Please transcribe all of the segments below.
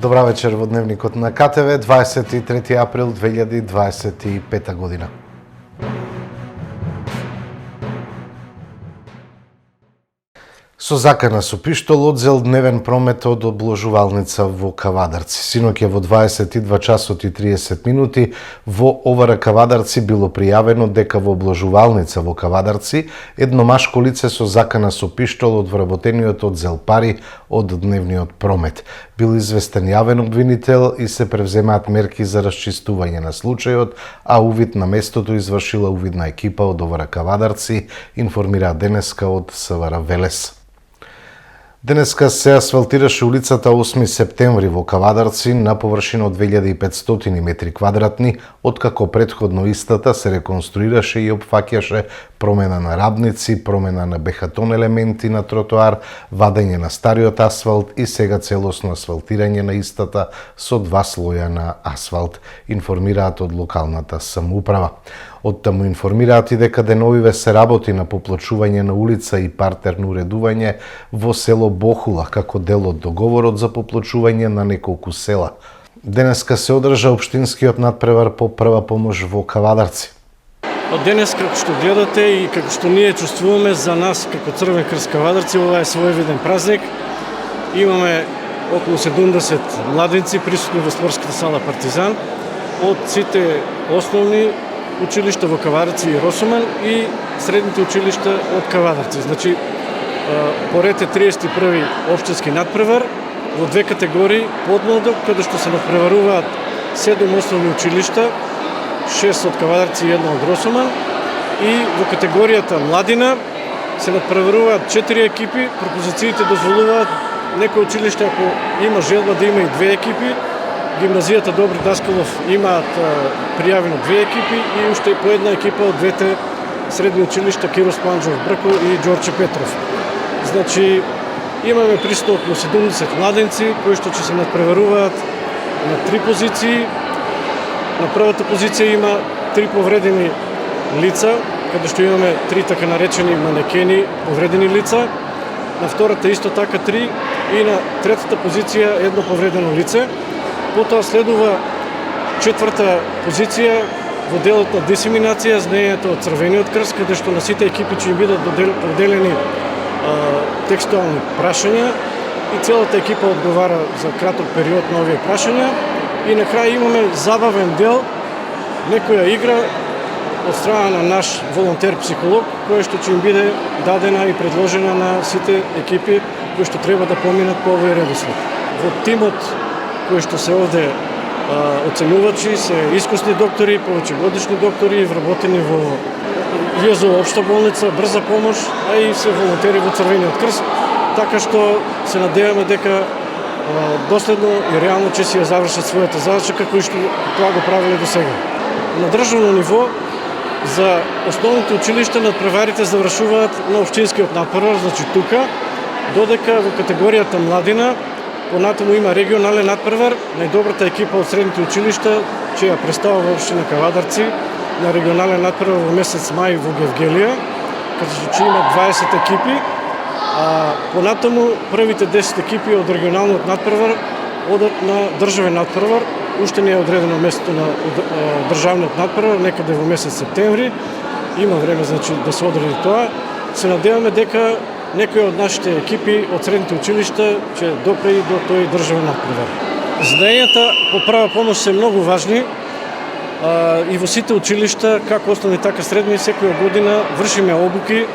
Добра вечер во Дневникот на КТВ, 23 април 2025 година. Со закана со пиштол одзел дневен промет од обложувалница во Кавадарци. Синоќа во 22 часот и 30 минути во ОВР Кавадарци било пријавено дека во обложувалница во Кавадарци едно машко лице со закана со пиштол од вработениот одзел пари од дневниот промет. Бил известен јавен обвинител и се превземаат мерки за расчистување на случајот, а увид на местото извршила увидна екипа од ОВР Кавадарци, информира денеска од СВР Велес. Денеска се асфалтираше улицата 8 септември во Кавадарци на површина од 2500 метри квадратни, откако претходно истата се реконструираше и опфаќаше промена на рабници, промена на бехатон елементи на тротоар, вадење на стариот асфалт и сега целосно асфалтирање на истата со 2 слоја на асфалт, информираат од локалната самоуправа. Од таму информираат и дека деновиве се работи на поплочување на улица и партерно уредување во село Бохула, како дел од договорот за поплочување на неколку села. Денеска се одржа општинскиот надпревар по прва помош во Кавадарци. Од денес, како што гледате и како што ние чувствуваме, за нас како Црвен крст Кавадарци, ова е своевиден празник. Имаме околу 70 младенци присутни во спортската сала Партизан од сите основни училишта во Кавадарци и Росуман и средните училишта од Кавадарци. Значи, поред е 31-ви општински надпревар во две категории подмладок, каде што се надпреваруваат 7 основни училишта, 6 од Кавадарци и 1 од Росуман, и во категоријата младина се надпреваруваат 4 екипи. Пропозициите дозволуваат некои училишта, ако има желба да има и 2 екипи. Гимназијата Добри Даскалов имаат пријавено 2 екипи и уште по една екипа од двете средни училишта Кирос Панџов Брко и Ѓорче Петров. Значи, имаме присутно околу 70 младенци кои што ќе се надпреваруваат на 3 позиции. На првата позиција има 3 повредени лица, каде што имаме 3 така наречени манекени повредени лица. На втората исто така 3 и на третата позиција едно повредено лице. Потоа следува четврта позиција во делот на дисеминација, знаењето од Црвениот крст, каде што на сите екипи ќе им бидат доделени текстуални прашања и целата екипа одговара за краток период на овие прашања. И на крај имаме забавен дел, некоја игра од страна на наш волонтер-психолог, која што ќе им биде дадена и предложена на сите екипи кои што треба да поминат по овој редослед. Во тимот кои што се овде оценувачи се искусни доктори, повеќегодишни доктори, вработени во ЈЕЗО општа болница, брза помош, а и се волонтери во Црвениот крст, така што се надеваме дека доследно и реално ќе си ја завршат својата задача како и што тоа го правиле до сега. На државно ниво за основните училишта надпреварите завршуваат на општинскиот надпревар, значи тука, додека во категоријата младина понатаму има регионален надпревар. Најдобрата екипа од средните училишта ќе ја представа во општина Кавадарци на регионален надпревар во месец мај во Гевгелија, каде што ќе има 20 екипи, а понатаму првите 10 екипи од регионалниот надпревар одат на државен надпревар. Уште не е одредено местото на државниот надпревар, некаде во месец септември. Има време, значи, да се одреди тоа. Се надеваме дека некои од нашите екипи од средните училишта ќе допре и до тој државен надпревар. Знаењата по прва помош се многу важни и во сите училишта, како основни така средни, секоја година вршиме обуки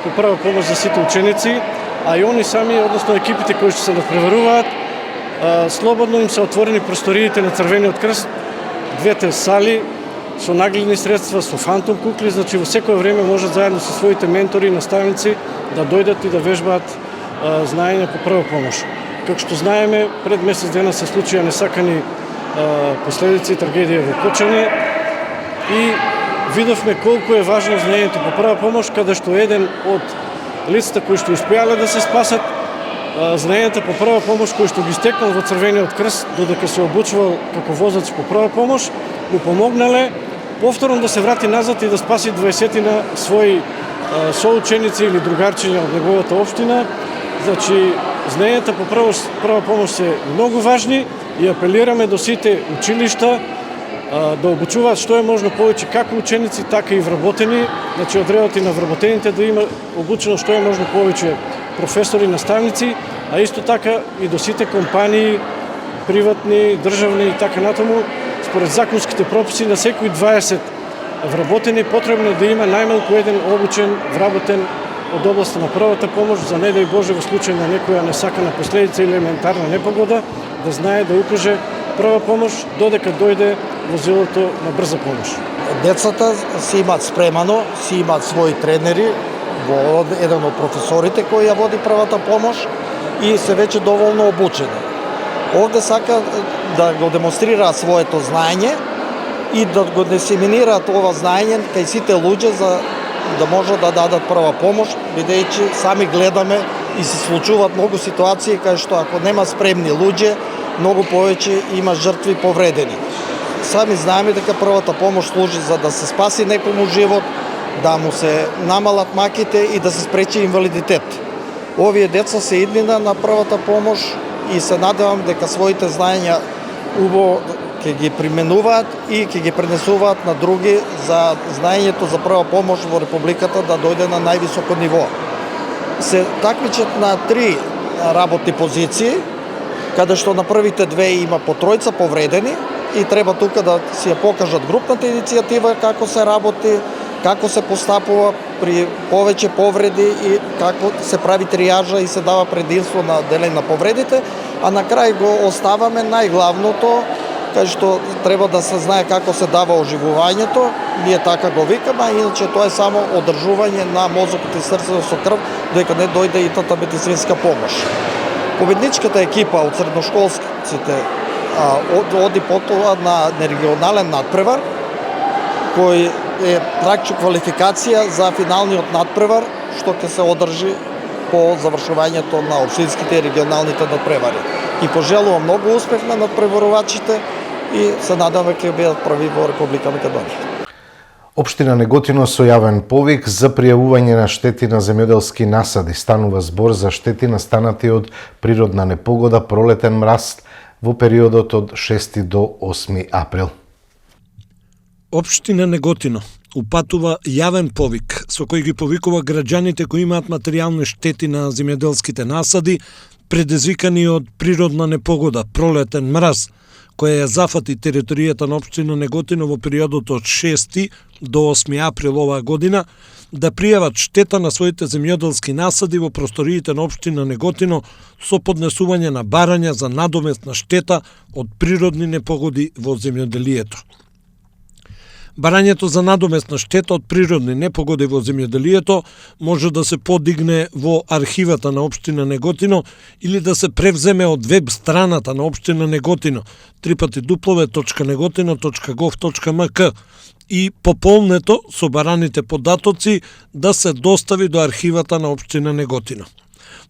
по прва помош за сите ученици, а и они сами, односно екипите кои што се надпреваруваат, слободно им се отворени просториите на Црвениот крст, двете сали со нагледни средства, со фантом кукли, значи во секое време можат заедно со своите ментори и наставници да дојдат и да вежбаат знаење по прва помош. Како што знаеме, пред месец дена се случија несакани последици, трагедија во Кочани и видовме колку е важно знаењето по прва помош, каде што еден од лицата кои што успеале да се спасат, знаењата по прва помош кои што ги стекнал во Црвениот крст, додека се обучувал како возач по прва помош, му помогнале повторно да се врати назад и да спаси 20 своји соученици или другарчиња од неговата општина. Значи, знаењата по прва помош се многу важни и апелираме до сите училишта да обучуваат што е можно повеќе како ученици, така и вработени, значи од редот и на вработените да има обучено што е можно повеќе професори, наставници, а исто така и до сите компании, приватни, државни и така натаму, според законските прописи на секои 20 вработени потребно да има најмалку еден обучен, вработен од областа на првата помош, за не дај Боже во случај на некоја несакана последица или елементарна непогода, да знае да укаже прва помош додека дојде возилото на брза помош. Децата си имаат спремано, си имаат своји тренери, во еден од професорите кој ја води првата помош и се веќе доволно обучени. Овде сака да го демонстрираат своето знаење и да го дисеминираат ова знаење кај сите луѓе за да може да дадат прва помош, бидејќи сами гледаме и се случуваат многу ситуации кај што ако нема спремни луѓе, многу повеќе има жртви повредени. Сами знаеме дека првата помош служи за да се спаси некому живот, да му се намалат маките и да се спречи инвалидитет. Овие деца се иднина на првата помош и се надевам дека своите знаења убаво ќе ги применуваат и ќе ги пренесуваат на други за знаењето за прва помош во Републиката да дојде на највисоко ниво. Се такмичат на 3 работни позиции, каде што на првите 2 има по 3 повредени и треба тука да си ја покажат групната иницијатива како се работи, како се постапува при повеќе повреди и како се прави тријажа и се дава предимство на делење на повредите, а на крај го оставаме најглавното, кај што треба да се знае како се дава оживувањето, ние така го викаме, а иначе тоа е само одржување на мозокот и срцето со крв, додека не дојде итата медицинска помош. Победничката екипа од средношколците оди потоа на регионален надпревар, кој е практично квалификација за финалниот надпревар, што ќе се одржи по завршувањето на општинските и регионалните надпревари. И пожелувам многу успех на надпреварувачите и се надаме ќе бидат први во Република Македонија. Општина Неготино со јавен повик за пријавување на штети на земјоделски насади. Станува збор за штети настанати од природна непогода пролетен мраз во периодот од 6 до 8 април. Општина Неготино упатува јавен повик со кој ги повикува граѓаните кои имаат материјални штети на земјоделските насади предизвикани од природна непогода пролетен мраз, која ја зафати територијата на општина Неготино во периодот од 6 до 8 април оваа година, да пријават штета на своите земјоделски насади во просториите на општина Неготино со поднесување на барања за надоместна штета од природни непогоди во земјоделието. Барањето за надоместна штета од природни непогоди во земјоделието може да се подигне во архивата на општина Неготино или да се превземе од веб страната на општина Неготино www.negotino.gov.mk и пополнето со бараните податоци да се достави до архивата на општина Неготино.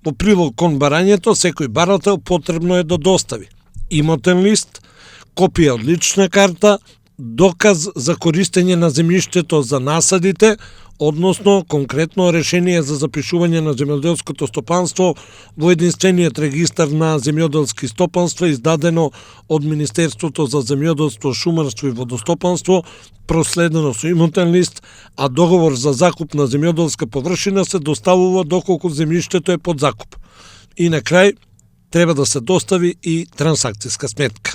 Во прилог кон барањето, секој барател потребно е да достави имотен лист, копија од лична карта, доказ за користење на земјиштето за насадите, односно конкретно решение за запишување на земјоделското стопанство во единствениот регистар на земјоделски стопанства издадено од Министерството за земјоделство, шумарство и водостопанство, проследено со имотен лист, а договор за закуп на земјоделска површина се доставува доколку земјиштето е под закуп. И на крај треба да се достави и трансакцијска сметка.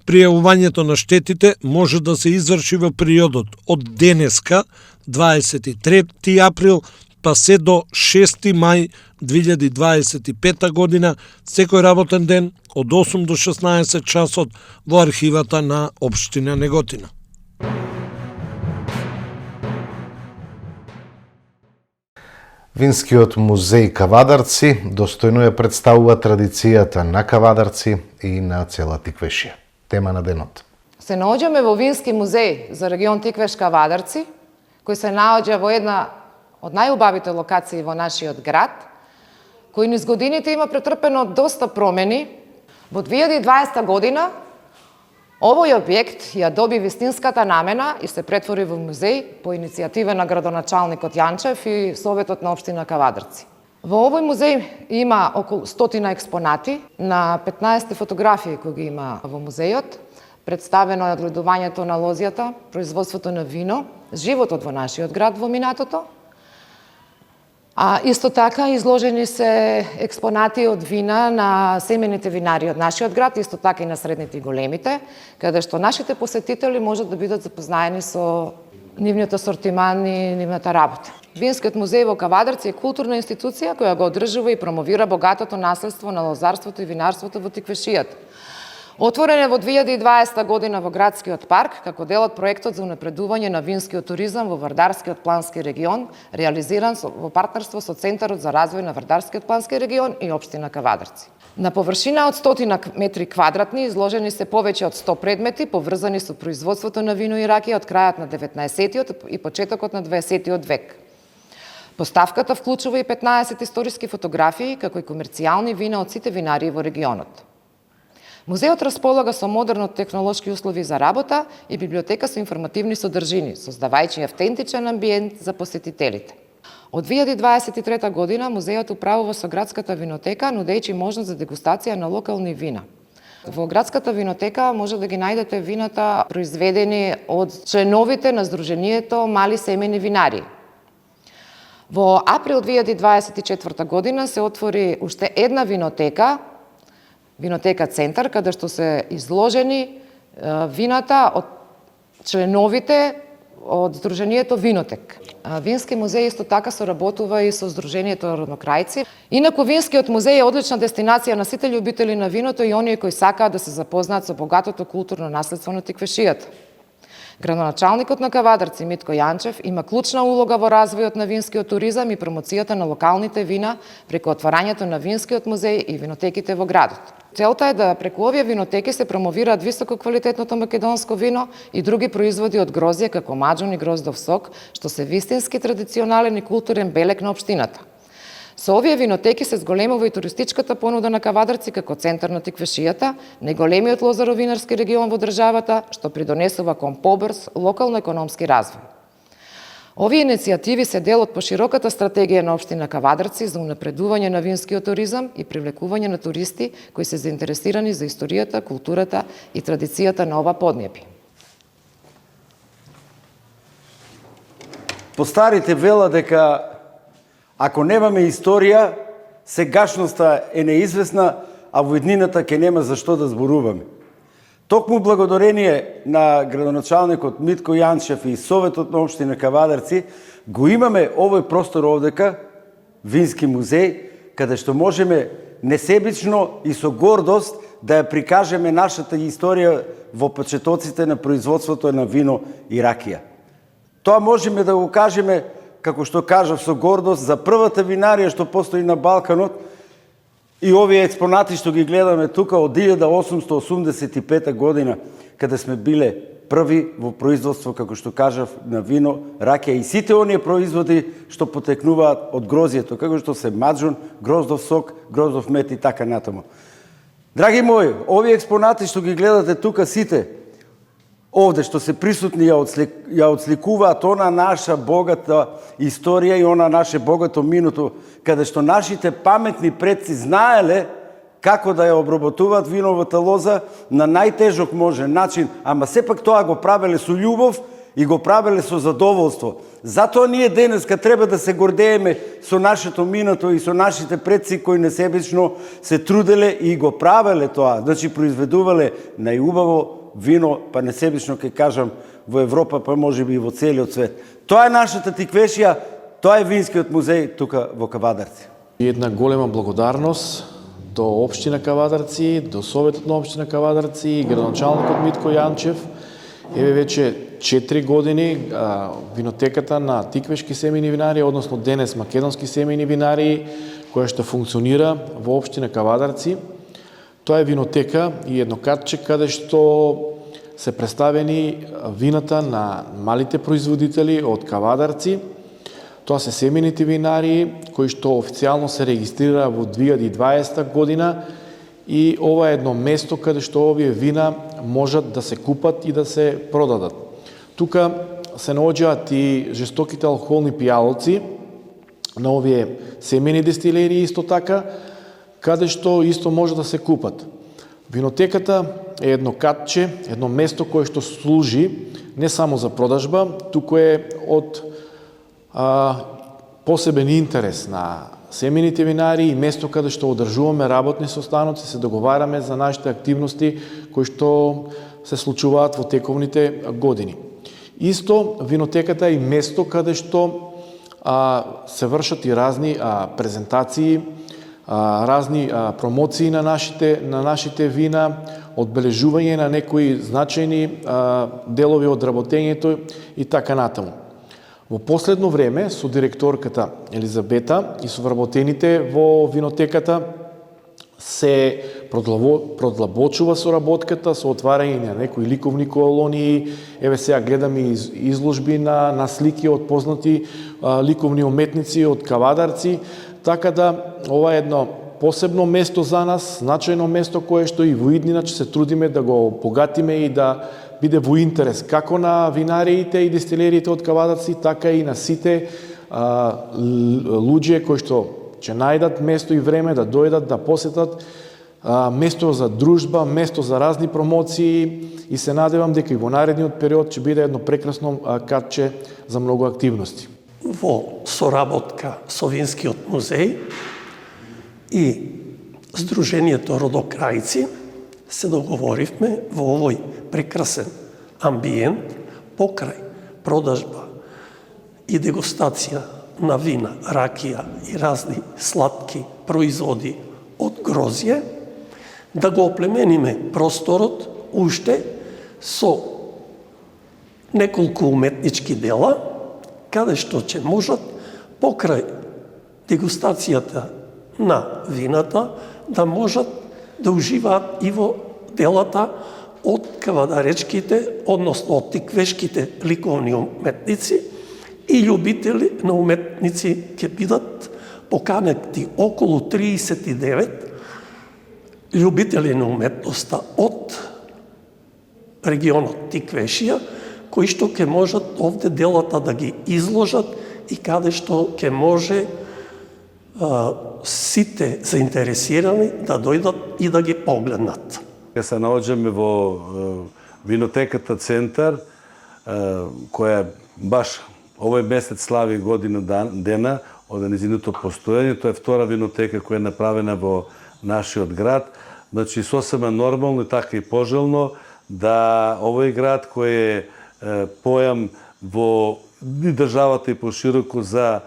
Пријавувањето на штетите може да се изврши во периодот од денеска, 23 април, па се до 6 мај 2025 година, секој работен ден од 8 до 16 часот во архивата на општина Неготино. Винскиот музеј Кавадарци достојно ја представува традицијата на Кавадарци и на цела Тиквешија. Тема на денот. Се наоѓаме во Вински музеј за регион Тиквеш Кавадарци, кој се наоѓа во една од најубавите локации во нашиот град, кој низ годините има претрпено доста промени. Во 2020 година овој објект ја доби вистинската намена и се претвори во музеј по иницијатива на градоначалникот Јанчев и Советот на општина Кавадарци. Во овој музеј има околу 100 експонати, на 15 фотографии кои ги има во музејот. Представено е одгледувањето на лозјата, производството на вино, животот во нашиот град во минатото. А исто така изложени се експонати од вина на семените винари од нашиот град, исто така и на средните и големите, каде што нашите посетители можат да бидат запознаени со нивниот асортиман и нивната работа. Винскиот музеј во Кавадарци е културна институција која го одржува и промовира богатото наследство на лозарството и винарството во Тиквешијата. Отворен е во 2020 година во градскиот парк како дел од проектот за унапредување на винскиот туризам во Вардарскиот плански регион, реализиран во партнерство со Центарот за развој на Вардарскиот плански регион и општина Кавадарци. На површина од 100 метри квадратни изложени се повеќе од 100 предмети поврзани со производството на вино и ракија од крајот на 19-тиот и почетокот на 20-тиот век. Поставката вклучува и 15 историски фотографии како и комерцијални вина од сите винарии во регионот. Музејот располага со модерно технолошки услови за работа и библиотека со информативни содржини, создавајќи автентичен амбиент за посетителите. Од 2023 година музејот управува со градската винотека, нудејќи можност за дегустација на локални вина. Во градската винотека може да ги најдете вината произведени од членовите на Сдруженијето Мали семени винари. Во април 2024 година се отвори уште една винотека, Винотека Центар, каде што се изложени вината од членовите од Сдруженијето Винотек. Вински музеј исто така соработува и со Сдруженијето Роднокрајци. Инаку Винскиот музеј е одлична дестинација на сите љубители на виното и оние кои сакаат да се запознаат со богатото културно наследство на Тиквешијата. Градоначалникот на Кавадарци Митко Јанчев има клучна улога во развојот на винскиот туризам и промоцијата на локалните вина преку отварањето на Винскиот музеј и винотеките во градот. Целта е да преку овие винотеки се промовираат висококвалитетното македонско вино и други производи од грозје како маџун и гроздов сок, што се вистински традиционален и културен белег на општината. Со овие винотеки се зголемува и туристичката понуда на Кавадарци како центар на Тиквешијата, најголемиот лозаро-винарски регион во државата, што придонесува кон побрз локално-економски развој. Овие иницијативи се дел од пошироката стратегија на општина Кавадарци за унапредување на винскиот туризам и привлекување на туристи кои се заинтересирани за историјата, културата и традицијата на ова поднебје. Постарите вела дека ако немаме историја, сегашноста е неизвестна, а во иднината ќе нема за што да зборуваме. Токму благодарение на градоначалникот Митко Јанчев и Советот на општина Кавадарци го имаме овој простор овдека, Вински музеј, каде што можеме несебично и со гордост да ја прикажеме нашата историја во почетоците на производството на вино и ракија. Тоа можеме да го кажеме, како што кажав со гордост, за првата винарија што постои на Балканот и овие експонати што ги гледаме тука од 1885 година, каде сме биле први во производство, како што кажав, на вино, ракија и сите оние производи што потекнуваат од грозјето, како што се маџун, гроздов сок, гроздов мед и така натаму. Драги мои, овие експонати што ги гледате тука сите, овде што се присутни ја отсликуваат она наша богата историја и она наше богато минуто, каде што нашите паметни предци знаеле како да ја обработуваат виновата лоза на најтежок можен начин, ама сепак тоа го правеле со љубов и го правеле со задоволство. Затоа ние денеска треба да се гордееме со нашето минато и со нашите предци кои несебично се труделе и го правеле тоа, значи произведувале најубаво вино, па несебично ке кажам, во Европа, па може би и во целиот свет. Тоа е нашата Тиквешија, тоа е Винскиот музеј тука во Кавадарци. Една голема благодарност до општина Кавадарци, до Советот на општина Кавадарци и градоначалникот Митко Јанчев. Еве веќе 4 години винотеката на Тиквешки семени винари, односно денес македонски семени винари, која што функционира во општина Кавадарци. Тоа е винотека и еднокатче каде што се представени вината на малите производители од Кавадарци. Тоа се семените винари кои што официјално се регистрира во 2020 година и ова е едно место каде што овие вина можат да се купат и да се продадат. Тука се наоѓаат и жестоките алкохолни пијалоци, на овие семени дестилерии исто така, каде што исто може да се купат. Винотеката е едно катче, едно место кое што служи не само за продажба, туку е од посебен интерес на семените винари и место каде што одржуваме работни состаноци, се договараме за нашите активности кои што се случуваат во тековните години. Исто, винотеката е и место каде што се вршат и разни презентации, разни промоции на нашите вина, одбележување на некои значајни делови од работењето и така натаму. Во последно време, со директорката Елизабета и со вработените во винотеката, се продлабочува соработката со отварање на некои ликовни колонии. Еве сега гледаме изложби на слики од познати ликовни уметници, од кавадарци, така да ова е едно посебно место за нас, значајно место кое што и во иднина ќе се трудиме да го богатиме и да биде во интерес како на винариите и дестилериите од кавадарци, така и на сите луѓе кои што ќе најдат место и време да дојдат да посетат, место за дружба, место за разни промоции, и се надевам дека и во наредниот период ќе биде едно прекрасно катче за многу активности. Во соработка со Винскиот музеј и Сдруженијето Родокрајци се договоривме во овој прекрасен амбиент покрај продажба и дегустација на вина, ракија и разни сладки производи од грозје, да го оплемениме просторот уште со неколку уметнички дела, каде што ќе можат покрај дегустацијата на вината да можат да уживаат и во делата од кавадаречките, односно од тиквешките ликовни уметници, и љубители на уметници ќе бидат поканети околу 39 љубители на уметноста од регионот Тиквешија, кои што ќе можат овде делата да ги изложат и каде што ќе може сите заинтересирани да дојдат и да ги погледнат. Се наоѓаме во винотеката Центар, која баш овој месец слави година дена од незиното постоење. Тоа е втора винотека која е направена во нашиот град. Значи, сосема нормално и така и пожелно да овој град кој е појам во државата и пошироко за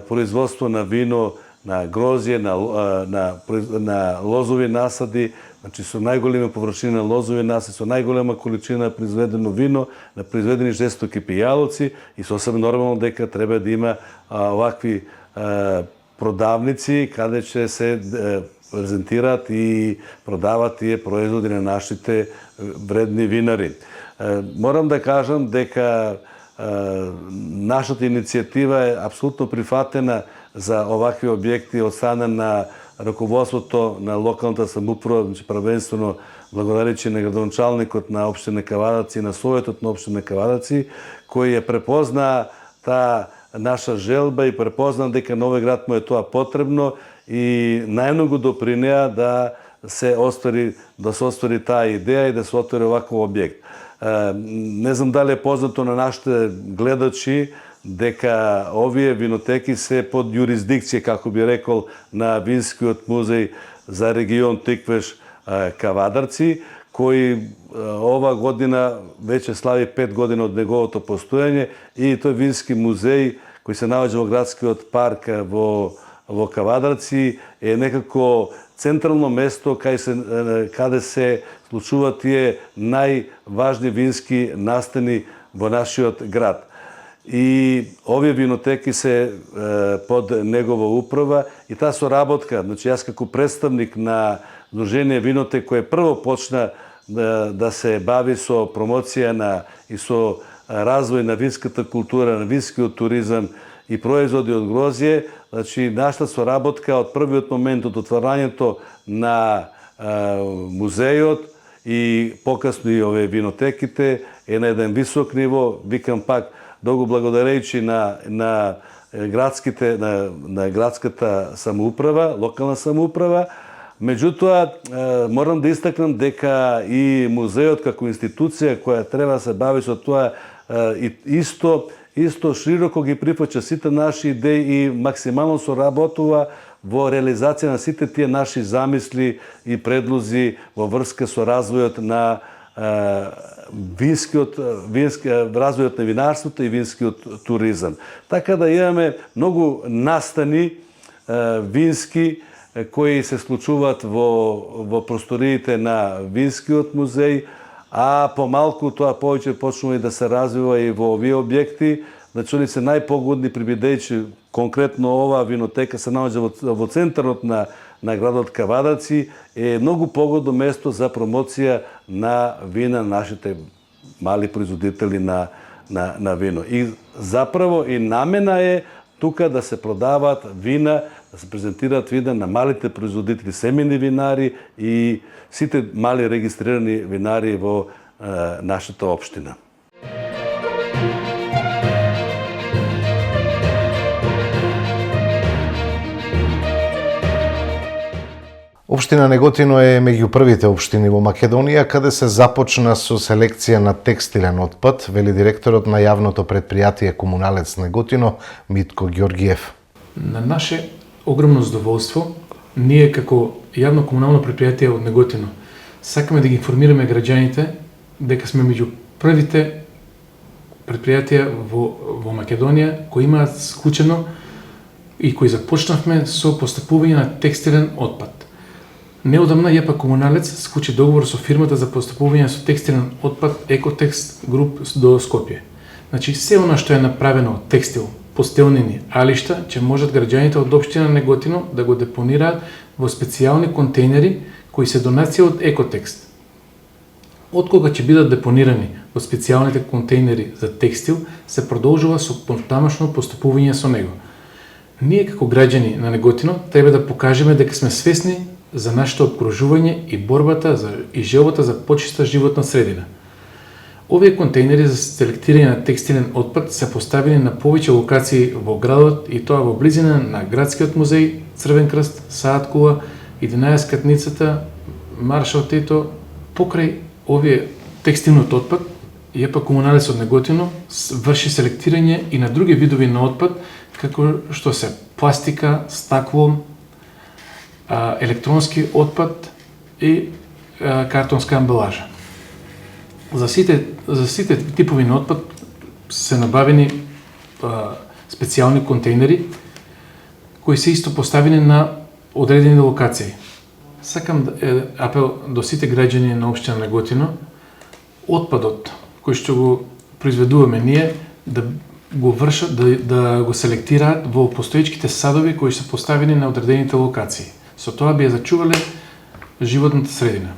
производство на вино, на грозје, на лозови насади, значи со најголема површина на лозови насади, со најголема количина произведено вино, на произведени жестоки пијалоци, и сосем нормално дека треба да има овакви продавници каде ќе се презентираат и продават тие производи на нашите вредни винари. Морам да кажам дека нашата иницијатива е апсолутно прифатена за овакви објекти од страна на раководството на локалната самоуправа, значи првенствено благодаречи на градоначалникот на општина Кавадарци и на Советот на општина Кавадарци, кој ја препозна таа наша желба и препозна дека на овој град му е тоа потребно и најмногу допринеа да се остvari таа идеја и да се отвори оваков објект. Не знам дали е познато на нашите гледачи дека овие винотеки се под јурисдикција, како би рекол, на Винскиот музеј за регион Тиквеш Кавадарци, кој ова година веќе слави 5 години од неговото постоење, и тој Вински музеј кој се наоѓа во градскиот парк во Кавадарци е некако централно место каде се случуваат тие најважни вински настани во нашиот град. И овие винотеки се под негова управа и таа соработка, значи јас како представник на Сдружение Винотек кој прво почна да се бави со промоција и со развој на винската култура, на винскиот туризам и производи од грозје, значи нашата соработка од првиот момент од отварањето на музејот и покасно и овие винотеките е на еден висок ниво, викам пак, долго благодарејќи на на градската самоуправа, локална самоуправа. Меѓутоа, морам да истакнам дека и музеот како институција која треба да се бави со тоа исто широко ги прифаќа сите наши идеи и максимално соработува во реализација на сите тие наши замисли и предлози во врска со развојот на развојот на винарството и винскиот туризам. Така да имаме многу настани вински кои се случуваат во просториите на Винскиот музеј, а помалку тоа повеќе почнува и да се развива и во овие објекти. Значи, се најпогодни прибидејќи конкретно ова винотека се наоѓа во центарот на градот Кавадарци, е многу погодно место за промоција на вина на нашите мали производители на вино. И заправо и намена е тука да се продаваат вина, да се презентираат вина на малите производители, семени винари и сите мали регистрирани винари во нашата општина. Општина Неготино е меѓу првите општини во Македонија каде се започна со селекција на текстилен отпад, вели директорот на јавното претпријатие Комуналец Неготино Митко Ѓоргиев. На наше огромно задоволство, ние како јавно комунално претпријатие од Неготино сакаме да ги информираме граѓаните дека сме меѓу првите претпријатија во Македонија кои имаат склучено и кои започнавме со постапување на текстилен отпад. Неодамна ЈП Комуналец склучи договор со фирмата за постапување со текстилен отпад Екотекст Груп до Скопје. Значи, се она што е направено од текстил, постелнини, алишта, ќе можат граѓаните од општина Неготино да го депонираат во специјални контейнери кои се донација од Екотекст. Откога ќе бидат депонирани во специјалните контейнери за текстил, се продолжува со потамошно постапување со него. Ние како граѓани на Неготино треба да покажеме дека сме свесни за нашето обкружување и борбата и желбата за почиста животна средина. Овие контейнери за селектирање на текстилен отпад се поставени на повеќе локации во градот и тоа во близина на Градскиот музеј, Црвен крст, Саат Кула, 11-катницата, Маршал Тито. Покрај овие текстилниот отпад, ЈП Комуналец од Неготино врши селектирање и на други видови на отпад, како што се пластика, стакло, електронски отпад и картонска амбалажа. За сите типови на отпад се набавени специјални контейнери кои се исто поставени на одредени локации. Сакам апел до сите граѓани на општина Неготино, отпадот кој што го произведуваме ние да го вршат, да го селектираат во постоечките садови кои се поставени на одредените локации. Со тоа би ја зачувале животната средина.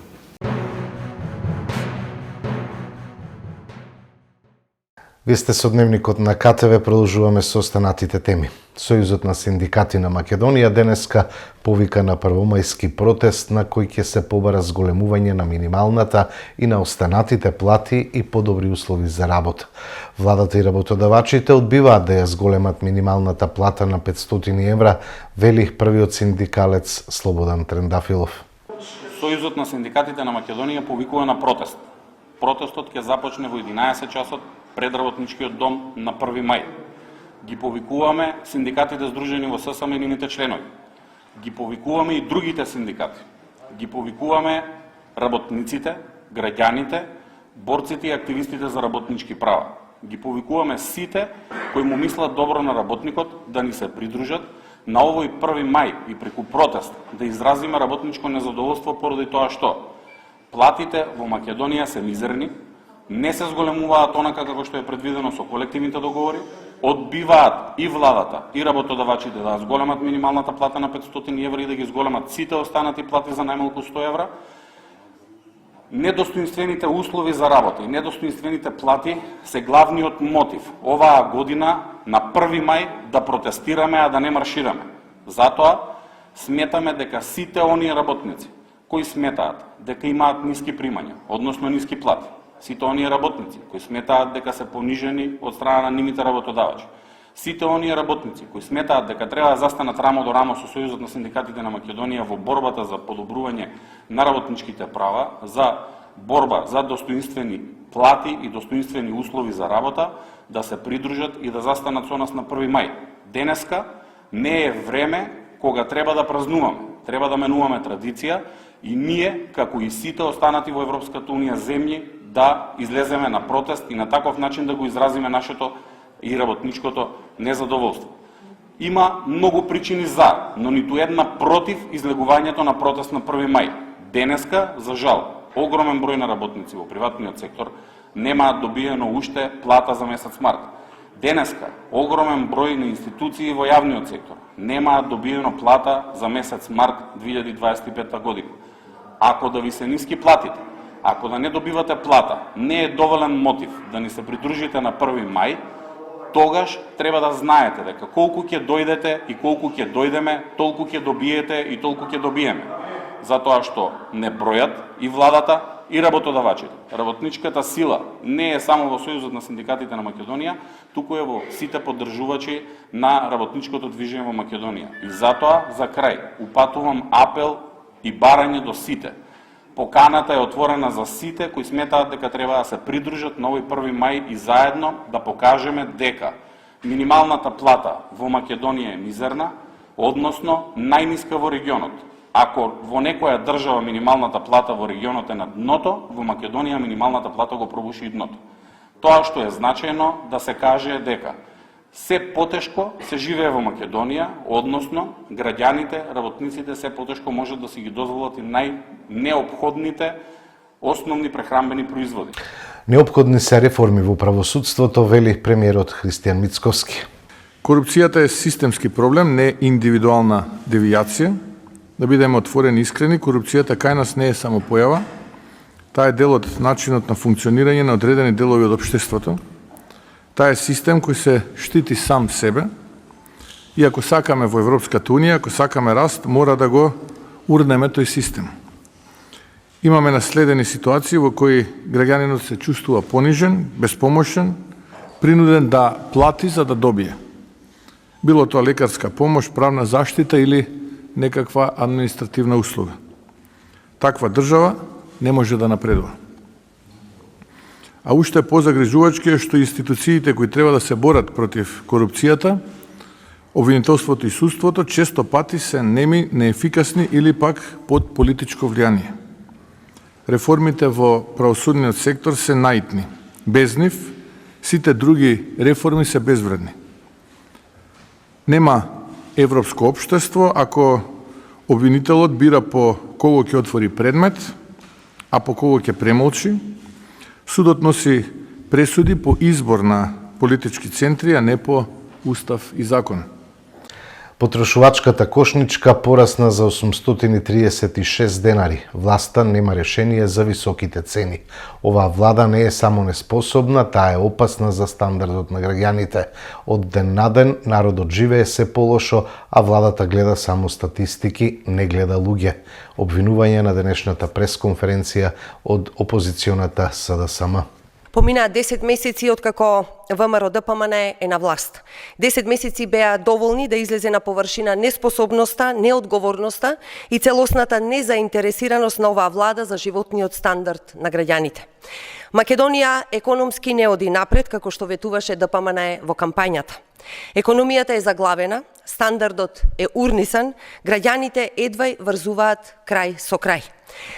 Вие сте со дневникот на КТВ, продолжуваме со останатите теми. Сојузот на синдикати на Македонија денеска повика на првомајски протест на кој ќе се побара зголемување на минималната и на останатите плати и подобри услови за работа. Владата и работодавачите одбиваат да ја зголемат минималната плата на 500 евра, вели првиот синдикалец Слободан Трендафилов. Сојузот на синдикатите на Македонија повикува на протест. Протестот ќе започне во 11 часот пред работничкиот дом на 1 мај. Ги повикуваме синдикатите здружени во ССМ и нивните членови. Ги повикуваме и другите синдикати. Ги повикуваме работниците, граѓаните, борците и активистите за работнички права. Ги повикуваме сите кои му мислат добро на работникот да ни се придружат на овој 1 мај и преку протест да изразиме работничко незадоволство поради тоа што платите во Македонија се мизерни, не се зголемуваат онака како што е предвидено со колективните договори, одбиваат и владата и работодавачите да зголемат минималната плата на 500 евра и да ги зголемат сите останати плати за најмалку 100 евра. Недостоинствените услови за работа и недостоинствените плати се главниот мотив оваа година на 1 мај да протестираме, а да не маршираме. Затоа сметаме дека сите оние работници кои сметаат дека имаат ниски примања, односно ниски плати, сите оние работници кои сметаат дека се понижени од страна на нивните работодавачи, Сите оние работници кои сметаат дека треба да застанат рамо до рамо со Сојузот на синдикатите на Македонија во борбата за подобрување на работничките права, за борба за достоинствени плати и достоинствени услови за работа, да се придружат и да застанат со нас на 1 мај. Денеска не е време кога треба да празнуваме, треба да менуваме традиција и ние, како и сите останати во Европската Унија земји, да излеземе на протест и на таков начин да го изразиме нашето и работничкото незадоволство. Има многу причини за, но ниту една против излегувањето на протест на 1 мај. Денеска, за жал, огромен број на работници во приватниот сектор немаат добиено уште плата за месец март. Денеска, огромен број на институции во јавниот сектор немаат добиено плата за месец март 2025 година. Ако да ви се ниски платите, ако да не добивате плата, не е доволен мотив да ни се придружите на 1 мај, тогаш треба да знаете дека колку ќе дојдете и колку ќе дојдеме, толку ќе добиете и толку ќе добиеме. Затоа што не бројат и владата и работодавачите. Работничката сила не е само во Сојузот на синдикатите на Македонија, туку е во сите поддржувачи на работничкото движење во Македонија. И затоа, за крај, упатувам апел и барање до сите. Поканата е отворена за сите кои сметаат дека треба да се придружат на овој 1 мај и заедно да покажеме дека минималната плата во Македонија е мизерна, односно најниска во регионот. Ако во некоја држава минималната плата во регионот е на дното, во Македонија минималната плата го пробуши и дното. Тоа што е значајно да се каже е дека се потешко се живее во Македонија, односно граѓаните, работниците се потешко можат да си ги дозволат и најнеопходните основни прехранбени производи. Неопходни се реформи во правосудството, вели премиерот Христијан Мицковски. Корупцијата е системски проблем, не индивидуална девијација. Да бидеме отворени и искрени, корупцијата кај нас не е само појава, таа е дел од начинот на функционирање на одредени делови од општеството. Таа е систем кој се штити сам себе и ако сакаме во Европската Унија, ако сакаме раст, мора да го урнеме тој систем. Имаме наследени ситуации во кои граѓанинот се чувствува понижен, безпомошен, принуден да плати за да добие. Било тоа лекарска помош, правна заштита или некаква административна услуга. Таква држава не може да напредува. А уште позагрижувачки е што институциите кои треба да се борат против корупцијата, обвинителството и судството, често пати се неми, неефикасни или пак под политичко влијание. Реформите во правосудниот сектор се наитни. Без нив, сите други реформи се безвредни. Нема европско општество ако обвинителот бира по кого ќе отвори предмет, а по кого ќе премолчи. Судот носи пресуди по избор на политички центри, а не по устав и закон. Потрошувачката кошничка порасна за 836 денари. Власта нема решение за високите цени. Оваа влада не е само неспособна, таа е опасна за стандардот на граѓаните. Од ден на ден народот живее се полошо, а владата гледа само статистики, не гледа луѓе. Обвинување на денешната пресконференција од опозиционата СДСМ. Поминаа 10 месеци откако ВМРО ДПМН е на власт. 10 месеци беа доволни да излезе на површина неспособноста, неодговорноста и целосната незаинтересираност на оваа влада за животниот стандард на граѓаните. Македонија економски не оди напред, како што ветуваше ДПМН во кампањата. Економијата е заглавена, стандардот е урнисан, граѓаните едва врзуваат крај со крај.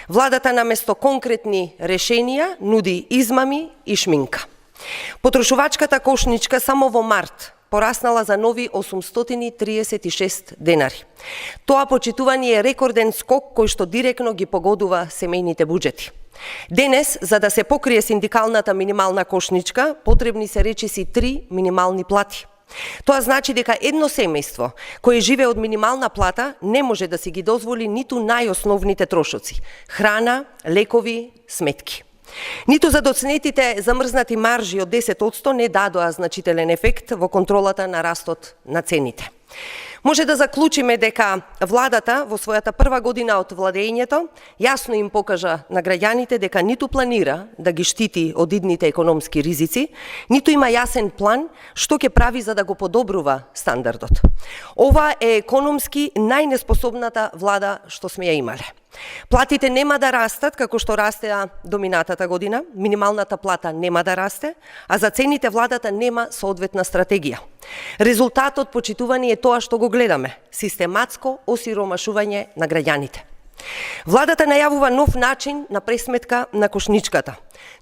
Владата наместо конкретни решенија нуди измами и шминка. Потрошувачката кошничка само во март пораснала за нови 836 денари. Тоа почитување е рекорден скок кој што директно ги погодува семејните буџети. Денес, за да се покрие синдикалната минимална кошничка, потребни се речиси 3 минимални плати. Тоа значи дека едно семејство кое живее од минимална плата не може да си ги дозволи ниту најосновните трошоци – храна, лекови, сметки. Ниту за доцнетите замрзнати маржи од 10% не дадоа значителен ефект во контролата на растот на цените. Може да заклучиме дека владата во својата прва година од владењето јасно им покажа на граѓаните дека ниту планира да ги штити од идните економски ризици, ниту има јасен план што ќе прави за да го подобрува стандардот. Ова е економски најнеспособната влада што сме ја имале. Платите нема да растат како што растеа до минатата година, минималната плата нема да расте, а за цените владата нема соодветна стратегија. Резултатот, почитувани, е тоа што го гледаме – систематско осиромашување на граѓаните. Владата најавува нов начин на пресметка на кошничката.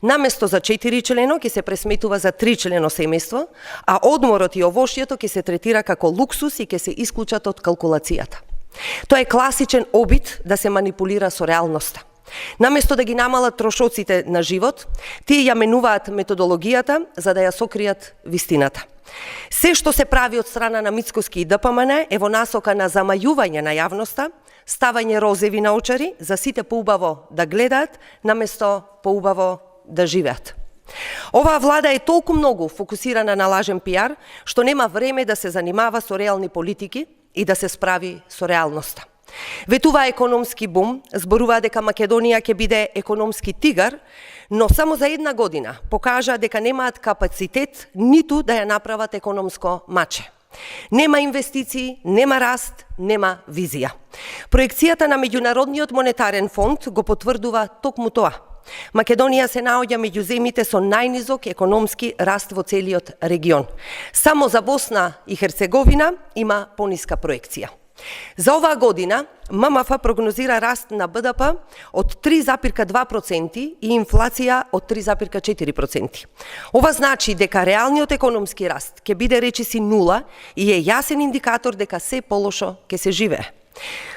Наместо за 4 члено ќе се пресметува за 3 члено семејство, а одморот и овошјето ќе се третира како луксус и ќе се исклучат од калкулацијата. Тоа е класичен обид да се манипулира со реалноста. Наместо да ги намалат трошоците на живот, тие ја менуваат методологијата за да ја сокријат вистината. Се што се прави од страна на Мицкоски и ДПМН е во насока на замајување на јавноста, ставање розеви на очари за сите поубаво да гледаат, наместо поубаво да живеат. Оваа влада е толку многу фокусирана на лажен пиар, што нема време да се занимава со реални политики и да се справи со реалноста. Ветува економски бум, зборува дека Македонија ќе биде економски тигар, но само за една година покажа дека немаат капацитет ниту да ја направат економско маче. Нема инвестиции, нема раст, нема визија. Проекцијата на Меѓународниот монетарен фонд го потврдува токму тоа. Македонија се наоѓа меѓу земјите со најнизок економски раст во целиот регион. Само за Босна и Херцеговина има пониска проекција. За оваа година ММФ прогнозира раст на БДП од 3,2% и инфлација од 3,4%. Ова значи дека реалниот економски раст ќе биде речиси нула и е јасен индикатор дека се полошо ќе се живее.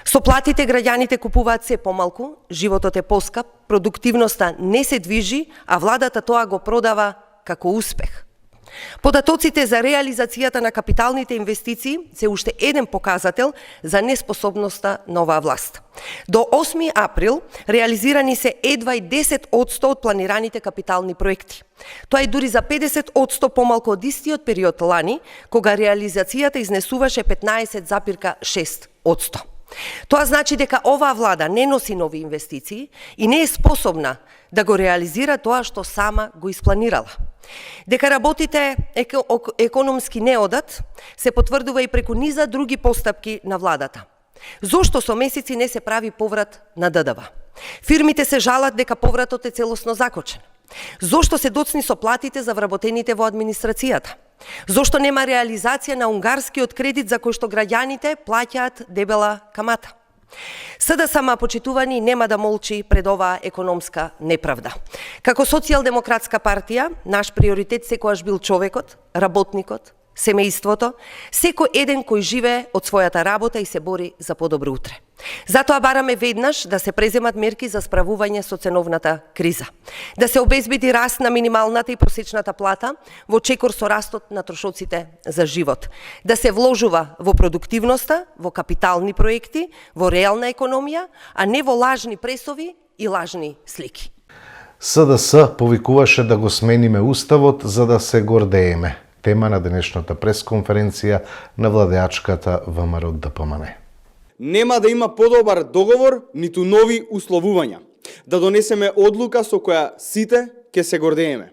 Со платите граѓаните купуваат се помалку, животот е поскап, продуктивноста не се движи, а владата тоа го продава како успех. Податоците за реализацијата на капиталните инвестиции се уште еден показател за неспособноста на оваа власт. До 8 април реализирани се едва и 10% од планираните капитални проекти. Тоа е дури за 50% помалку од истиот период лани, кога реализацијата изнесуваше 15,6%. Тоа значи дека оваа влада не носи нови инвестиции и не е способна да го реализира тоа што сама го испланирала. Дека работите економски не одат, се потврдува и преку низа други постапки на владата. Зошто со месеци не се прави поврат на ДДВ? Фирмите се жалат дека повратот е целосно закочен. Зошто се доцни со платите за вработените во администрацијата? Зошто нема реализација на унгарскиот кредит за кој што граѓаните плаќаат дебела камата? СДСМ, почитувани, нема да молчи пред оваа економска неправда. Како социјалдемократска партија, наш приоритет секогаш бил човекот, работникот, семејството, секој еден кој живее од својата работа и се бори за подобро утре. Затоа бараме веднаш да се преземат мерки за справување со ценовната криза, да се обезбеди раст на минималната и просечната плата во чекор со растот на трошоците за живот, да се вложува во продуктивноста, во капитални проекти, во реална економија, а не во лажни пресови и лажни слики. СДС повикуваше да го смениме уставот за да се гордееме. Тема на денешната пресконференција на владеачката ВМРО ДПМН. Нема да има подобар договор, ниту нови условувања. Да донесеме одлука со која сите ќе се гордееме,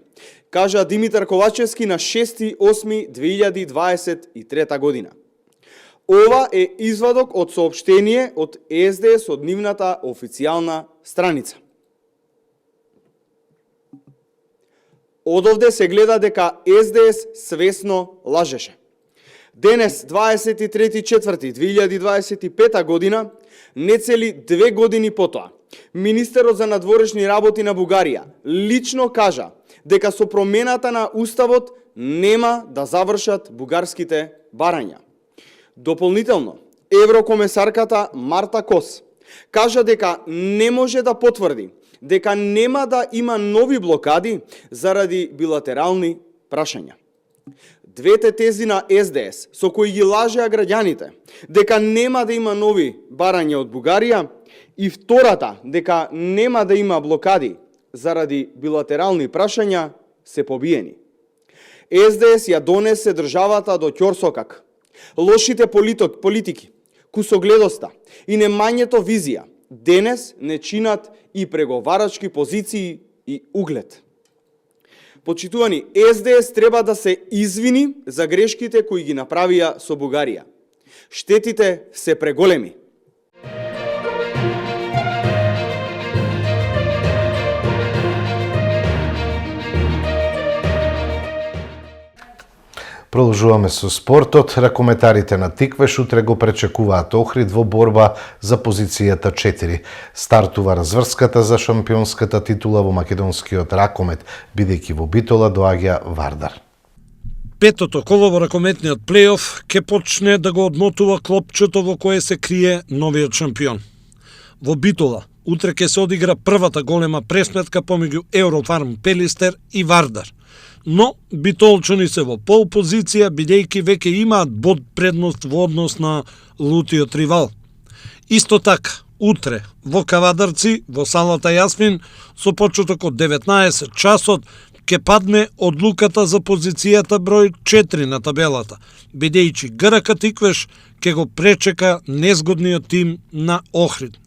кажа Димитар Ковачевски на 6.8.2023 година. Ова е извадок од соопштение од СДС од нивната официјална страница. Одовде се гледа дека СДС свесно лажеше. Денес, 23.4.2025 година, нецели 2 години потоа, Министерот за надворешни работи на Бугарија лично кажа дека со промената на уставот нема да завршат бугарските барања. Дополнително, еврокомесарката Марта Кос кажа дека не може да потврди дека нема да има нови блокади заради билатерални прашања. Двете тези на СДС, со кои ги лажеа граѓаните, дека нема да има нови барања од Бугарија, и втората, дека нема да има блокади заради билатерални прашања, се побиени. СДС ја донесе државата до ќорсокак Лошите политики, кусогледоста и немањето визија денес не чинат и преговарачки позиции и углед. Почитувани, СДС треба да се извини за грешките кои ги направија со Бугарија. Штетите се преголеми. Продолжуваме со спортот. Ракометарите на Тиквеш утре го пречекуваат Охрид во борба за позицијата 4. Стартува разврската за шампионската титула во македонскиот ракомет, бидејќи во Битола доаѓа Вардар. Петото коло во ракометниот плейоф ќе почне да го одмотува клопчето во кое се крие новиот шампион. Во Битола утре ќе се одигра првата голема пресметка помеѓу Еврофарм Пелистер и Вардар. Но битолчани се во пол позиција бидејќи веќе имаат бод предност во однос на лутиот ривал. Исто така, утре во Кавадарци, во салата Јасмин, со почеток од 19 часот ќе падне одлуката за позицијата број 4 на табелата, бидејќи ГРК Тиквеш ќе го пречека незгодниот тим на Охрид.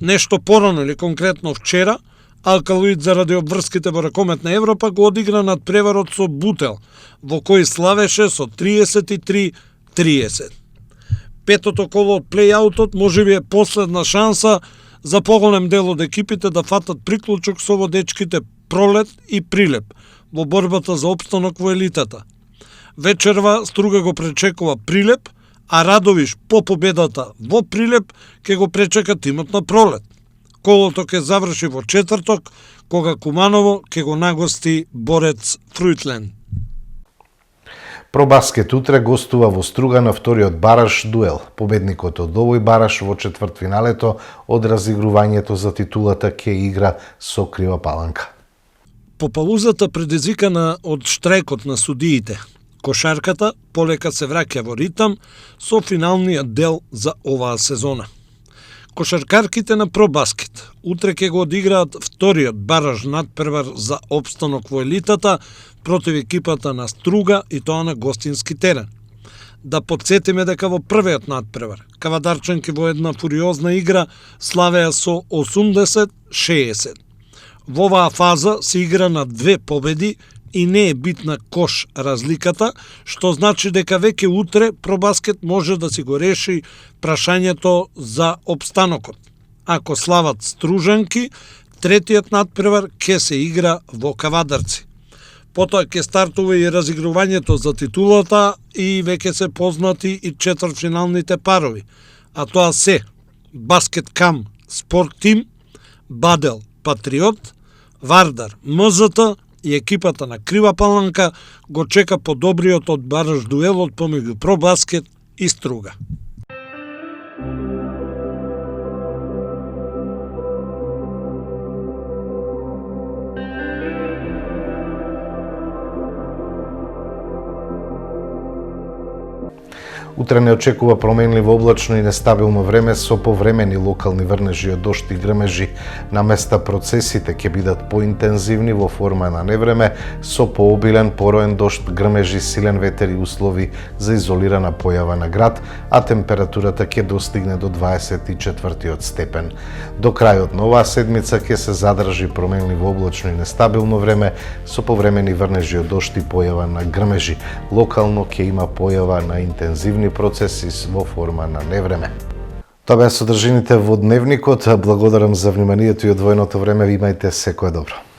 Нешто порано или конкретно вчера, Алкалоид заради обврските во ракомет на Европа го одигра надпреварот со Бутел, во кој славеше со 33-30. Петото коло од плејаутот можеби е последна шанса за поголем дел од екипите да фатат приклучок со водечките Пролет и Прилеп во борбата за опстанок во елитата. Вечерва Струга го пречекува Прилеп, а Радовиш по победата во Прилеп ќе го пречека тимот на Пролет. Колото ќе заврши во четврток, кога Куманово ќе го нагости Борец Фрујтлен. Пробаскет утре гостува во Струга на вториот бараш дуел. Победникот од овој бараш во четвртфиналето од разигрувањето за титулата ќе игра со Крива Паланка. Попалузата предизвикана од штрајкот на судиите, кошарката полека се враќа во ритам со финалниот дел за оваа сезона. Кошаркарките на Пробаскет утре ќе го одиграат вториот бараж надпревар за опстанок во елитата против екипата на Струга и тоа на гостински терен. Да подсетиме дека во првиот надпревар кавадарчанки во една фуриозна игра славеа со 80-60. Во оваа фаза се игра на 2 победи и не е битна кош разликата, што значи дека веќе утре Пробаскет може да си го реши прашањето за опстанокот. Ако слават Стружанки, третиот надпревар ќе се игра во Кавадарци. Потоа ќе стартува и разигрувањето за титулата и веќе се познати и четвртфиналните парови, а тоа се Баскет Кам Спорт Тим, Бадел Патриот, Вардар МЗТ и екипата на Крива Паланка го чека подобриот од бараш дуелот помеѓу Пробаскет и Струга. Утре не очекува променливо облачно и нестабилно време со повремени локални врнежи од дожд и грмежи. На места процесите ќе бидат поинтензивни во форма на невреме со пообилен пороен дожд, грмежи, силен ветер и услови за изолирана појава на град, а температурата ќе достигне до 24 степен. До крајот на оваа седмица ќе се задржи променливо облачно и нестабилно време со повремени врнежи од дожд и појава на грмежи. Локално ќе има појава на интензивни процеси во форма на невреме. Тоа беа содржините во Дневникот. Благодарам за вниманието и одвоеното време. Ви имајте секое добро.